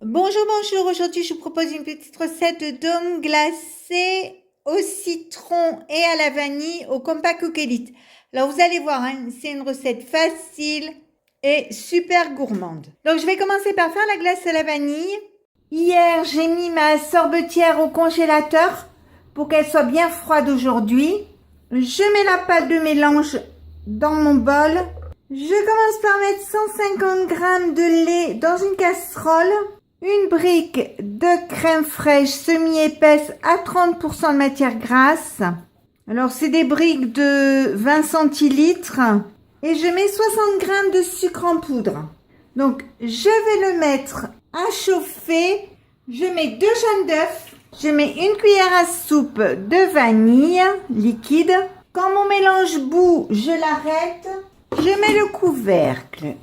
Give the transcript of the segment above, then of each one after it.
Bonjour, bonjour. Aujourd'hui, je vous propose une petite recette de dôme glacé au citron et à la vanille au Compact Cook Elite. Alors, vous allez voir, hein, c'est une recette facile et super gourmande. Donc, je vais commencer par faire la glace à la vanille. Hier, j'ai mis ma sorbetière au congélateur pour qu'elle soit bien froide aujourd'hui. Je mets la pâte de mélange dans mon bol. Je commence par mettre 150 g de lait dans une casserole. Une brique de crème fraîche semi-épaisse à 30% de matière grasse. Alors, c'est des briques de 20 centilitres. Et je mets 60 g de sucre en poudre. Donc, je vais le mettre à chauffer. Je mets 2 jaunes d'œufs. Je mets une cuillère à soupe de vanille liquide. Quand mon mélange bout, je l'arrête. Je mets le couvercle,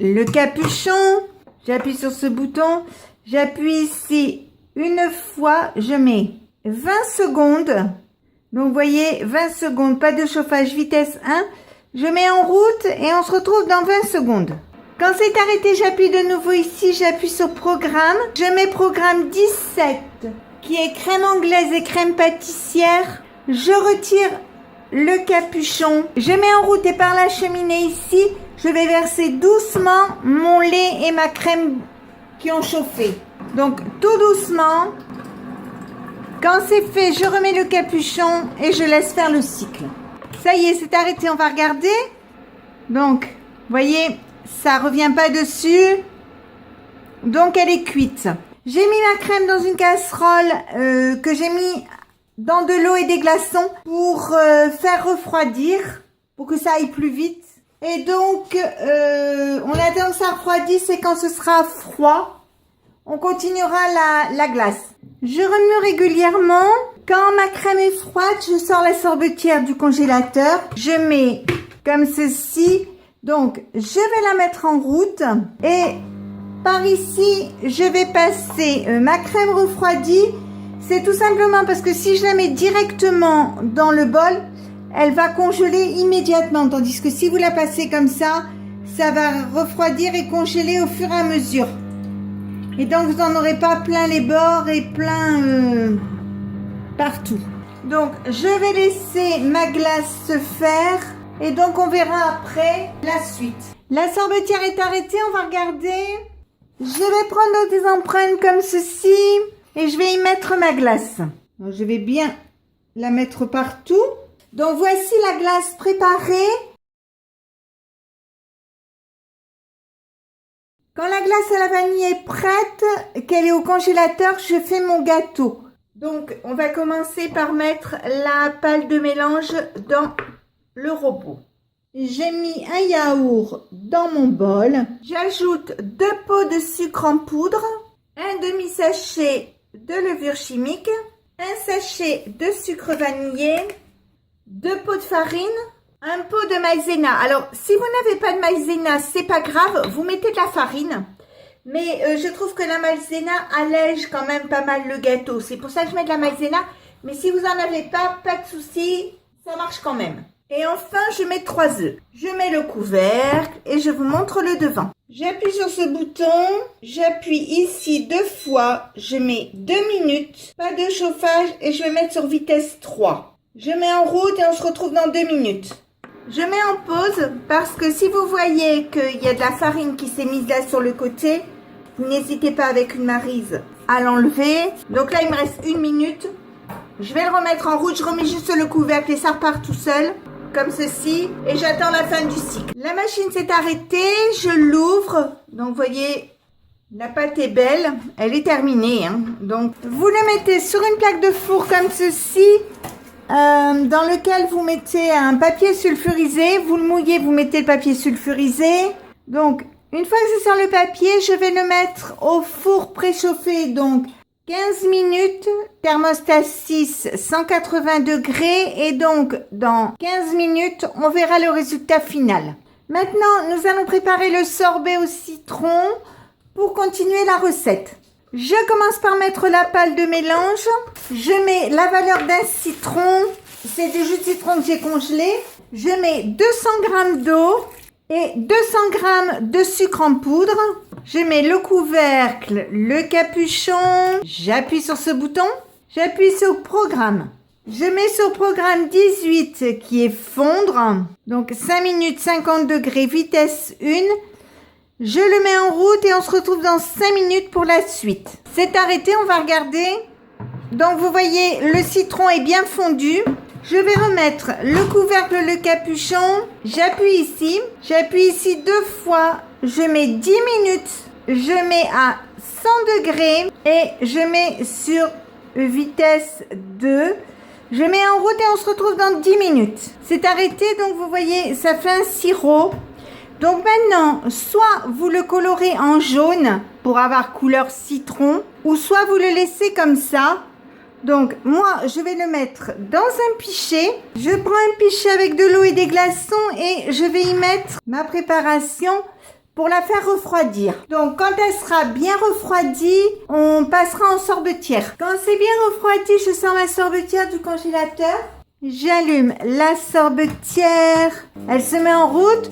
le capuchon. J'appuie sur ce bouton. J'appuie ici une fois. Je mets 20 secondes. Donc, vous voyez, 20 secondes, pas de chauffage, vitesse 1. Je mets en route et on se retrouve dans 20 secondes. Quand c'est arrêté, j'appuie de nouveau ici. J'appuie sur programme. Je mets programme 17, qui est crème anglaise et crème pâtissière. Je retire le capuchon. Je mets en route et par la cheminée ici, je vais verser doucement mon lait et ma crème qui ont chauffé. Donc, tout doucement. Quand c'est fait, je remets le capuchon et je laisse faire le cycle. Ça y est, c'est arrêté. On va regarder. Donc, vous voyez, ça revient pas dessus. Donc, elle est cuite. J'ai mis ma crème dans une casserole que j'ai mis dans de l'eau et des glaçons pour faire refroidir, pour que ça aille plus vite. Et donc, on attend que ça refroidisse et quand ce sera froid, on continuera la glace. Je remue régulièrement. Quand ma crème est froide, je sors la sorbetière du congélateur. Je mets comme ceci. Donc, je vais la mettre en route. Et par ici, je vais passer ma crème refroidie. C'est tout simplement parce que si je la mets directement dans le bol, elle va congeler immédiatement. Tandis que si vous la passez comme ça va refroidir et congeler au fur et à mesure. Et donc, vous n'en aurez pas plein les bords et plein partout. Donc, je vais laisser ma glace se faire. Et donc, on verra après la suite. La sorbetière est arrêtée, on va regarder. Je vais prendre des empreintes comme ceci. Et je vais y mettre ma glace. Donc, je vais bien la mettre partout. Donc, voici la glace préparée. Quand la glace à la vanille est prête, qu'elle est au congélateur, je fais mon gâteau. Donc, on va commencer par mettre la pâte de mélange dans le robot. J'ai mis un yaourt dans mon bol. J'ajoute 2 pots de sucre en poudre, un demi-sachet de levure chimique, un sachet de sucre vanillé, 2 pots de farine, un pot de maïzena. Alors, si vous n'avez pas de maïzena, c'est pas grave, vous mettez de la farine. Mais je trouve que la maïzena allège quand même pas mal le gâteau. C'est pour ça que je mets de la maïzena. Mais si vous en avez pas de souci, ça marche quand même. Et enfin, je mets 3 œufs. Je mets le couvercle et je vous montre le devant. J'appuie sur ce bouton, j'appuie ici 2 fois, je mets 2 minutes, pas de chauffage et je vais mettre sur vitesse 3. Je mets en route et on se retrouve dans 2 minutes. Je mets en pause parce que si vous voyez qu'il y a de la farine qui s'est mise là sur le côté, vous n'hésitez pas avec une maryse à l'enlever. Donc là, il me reste 1 minute. Je vais le remettre en route, je remets juste le couvercle et ça repart tout seul. Comme ceci, et j'attends la fin du cycle. La machine s'est arrêtée, je l'ouvre. Donc, vous voyez, la pâte est belle. Elle est terminée. Hein. Donc, vous le mettez sur une plaque de four comme ceci, dans lequel vous mettez un papier sulfurisé. Vous le mouillez, vous mettez le papier sulfurisé. Donc, une fois que c'est sur le papier, je vais le mettre au four préchauffé. Donc, 15 minutes, thermostat 6, 180 degrés et donc dans 15 minutes, on verra le résultat final. Maintenant, nous allons préparer le sorbet au citron pour continuer la recette. Je commence par mettre la pâte de mélange. Je mets la valeur d'un citron, c'est du jus de citron que j'ai congelé. Je mets 200 g d'eau et 200 g de sucre en poudre. Je mets le couvercle, le capuchon. J'appuie sur ce bouton. J'appuie sur programme. Je mets sur programme 18 qui est fondre. Donc 5 minutes 50 degrés, vitesse 1. Je le mets en route et on se retrouve dans 5 minutes pour la suite. C'est arrêté, on va regarder. Donc vous voyez, le citron est bien fondu. Je vais remettre le couvercle, le capuchon. J'appuie ici 2 fois. Je mets 10 minutes. Je mets à 100 degrés et je mets sur vitesse 2. Je mets en route et on se retrouve dans 10 minutes. C'est arrêté, donc vous voyez, ça fait un sirop. Donc maintenant, soit vous le colorez en jaune pour avoir couleur citron, ou soit vous le laissez comme ça. Donc moi, je vais le mettre dans un pichet. Je prends un pichet avec de l'eau et des glaçons et je vais y mettre ma préparation pour la faire refroidir. Donc quand elle sera bien refroidie, on passera en sorbetière. Quand c'est bien refroidi, je sors ma sorbetière du congélateur. J'allume la sorbetière. Elle se met en route.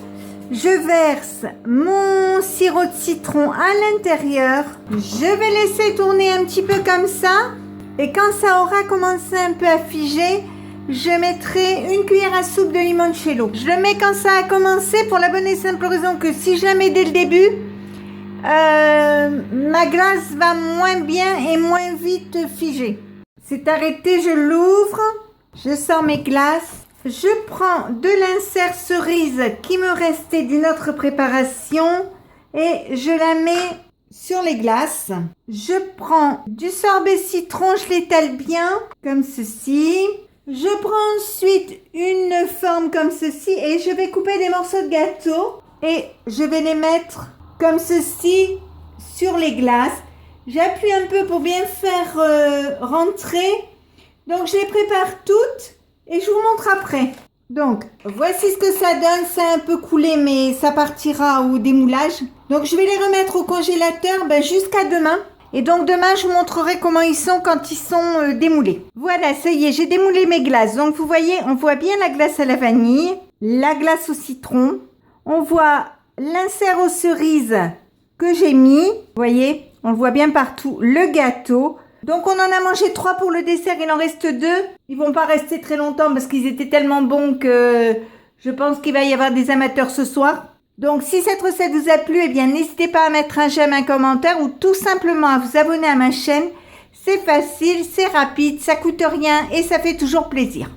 Je verse mon sirop de citron à l'intérieur. Je vais laisser tourner un petit peu comme ça. Et quand ça aura commencé un peu à figer, je mettrai une cuillère à soupe de limoncello. Je le mets quand ça a commencé pour la bonne et simple raison que si je la mets dès le début, ma glace va moins bien et moins vite figer. C'est arrêté, je l'ouvre. Je sors mes glaces. Je prends de l'insert cerise qui me restait d'une autre préparation et je la mets sur les glaces. Je prends du sorbet citron, je l'étale bien comme ceci. Je prends ensuite une forme comme ceci et je vais couper des morceaux de gâteau et je vais les mettre comme ceci sur les glaces. J'appuie un peu pour bien faire rentrer. Donc je les prépare toutes. Et je vous montre après. Donc, voici ce que ça donne. C'est un peu coulé, mais ça partira au démoulage. Donc, je vais les remettre au congélateur jusqu'à demain. Et donc, demain, je vous montrerai comment ils sont quand ils sont démoulés. Voilà, ça y est, j'ai démoulé mes glaces. Donc, vous voyez, on voit bien la glace à la vanille, la glace au citron. On voit l'insert aux cerises que j'ai mis. Vous voyez, on le voit bien partout. Le gâteau. Donc, on en a mangé 3 pour le dessert, il en reste 2. Ils vont pas rester très longtemps parce qu'ils étaient tellement bons que je pense qu'il va y avoir des amateurs ce soir. Donc, si cette recette vous a plu, eh bien, n'hésitez pas à mettre un j'aime, un commentaire ou tout simplement à vous abonner à ma chaîne. C'est facile, c'est rapide, ça coûte rien et ça fait toujours plaisir.